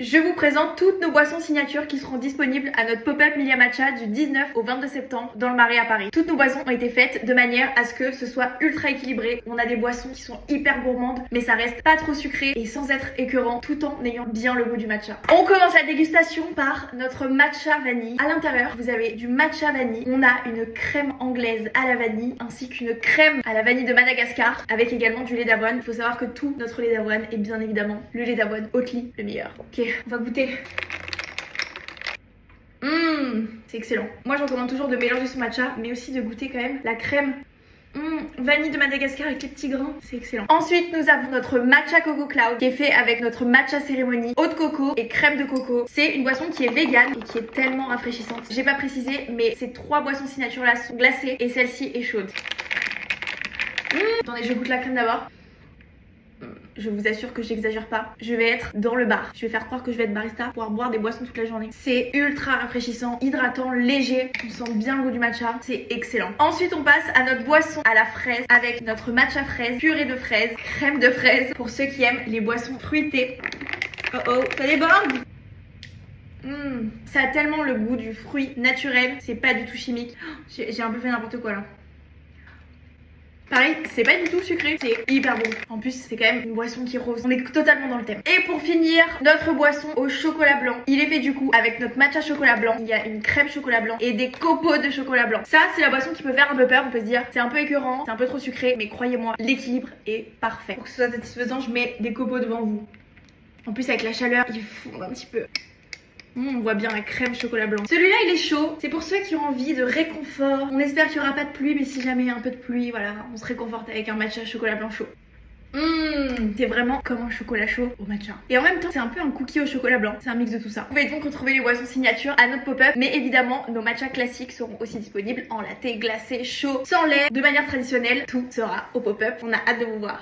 Je vous présente toutes nos boissons signatures qui seront disponibles à notre pop-up Milia Matcha du 19 au 22 septembre dans le Marais à Paris. Toutes nos boissons ont été faites de manière à ce que ce soit ultra équilibré. On a des boissons qui sont hyper gourmandes, mais ça reste pas trop sucré et sans être écœurant, tout en ayant bien le goût du matcha. On commence la dégustation par notre matcha vanille. À l'intérieur, vous avez du matcha vanille. On a une crème anglaise à la vanille, ainsi qu'une crème à la vanille de Madagascar, avec également du lait d'avoine. Il faut savoir que tout notre lait d'avoine est bien évidemment le lait d'avoine Oatly, le meilleur. Ok. On va goûter. C'est excellent. Moi je recommande toujours de mélanger son matcha, mais aussi de goûter quand même la crème vanille de Madagascar avec les petits grains, c'est excellent. Ensuite nous avons notre matcha coco cloud qui est fait avec notre matcha cérémonie, eau de coco et crème de coco. C'est une boisson qui est végane et qui est tellement rafraîchissante. J'ai pas précisé, mais ces trois boissons signature là sont glacées et celle-ci est chaude. Attendez, je goûte la crème d'abord. Je vous assure que j'exagère pas. Je vais être dans le bar. Je vais faire croire que je vais être barista, pouvoir boire des boissons toute la journée. C'est ultra rafraîchissant, hydratant, léger. On sent bien le goût du matcha. C'est excellent. Ensuite, on passe à notre boisson à la fraise avec notre matcha fraise, purée de fraises, crème de fraise pour ceux qui aiment les boissons fruitées. Oh oh, ça déborde. Ça a tellement le goût du fruit naturel. C'est pas du tout chimique. J'ai un peu fait n'importe quoi là. Pareil, c'est pas du tout sucré, c'est hyper bon. En plus, c'est quand même une boisson qui rose. On est totalement dans le thème. Et pour finir, notre boisson au chocolat blanc. Il est fait du coup avec notre matcha chocolat blanc. Il y a une crème chocolat blanc et des copeaux de chocolat blanc. Ça, c'est la boisson qui peut faire un peu peur. On peut se dire, c'est un peu écœurant, c'est un peu trop sucré. Mais croyez-moi, l'équilibre est parfait. Pour que ce soit satisfaisant, je mets des copeaux devant vous. En plus, avec la chaleur, ils fondent un petit peu. On voit bien la crème chocolat blanc. Celui-là il est chaud, c'est pour ceux qui ont envie de réconfort. On espère qu'il n'y aura pas de pluie, mais si jamais il y a un peu de pluie, voilà, on se réconforte avec un matcha chocolat blanc chaud. C'est vraiment comme un chocolat chaud au matcha. Et en même temps, c'est un peu un cookie au chocolat blanc. C'est un mix de tout ça. Vous pouvez donc retrouver les boissons signatures à notre pop-up. Mais évidemment, nos matchas classiques seront aussi disponibles en latte, glacé, chaud, sans lait, de manière traditionnelle. Tout sera au pop-up. On a hâte de vous voir.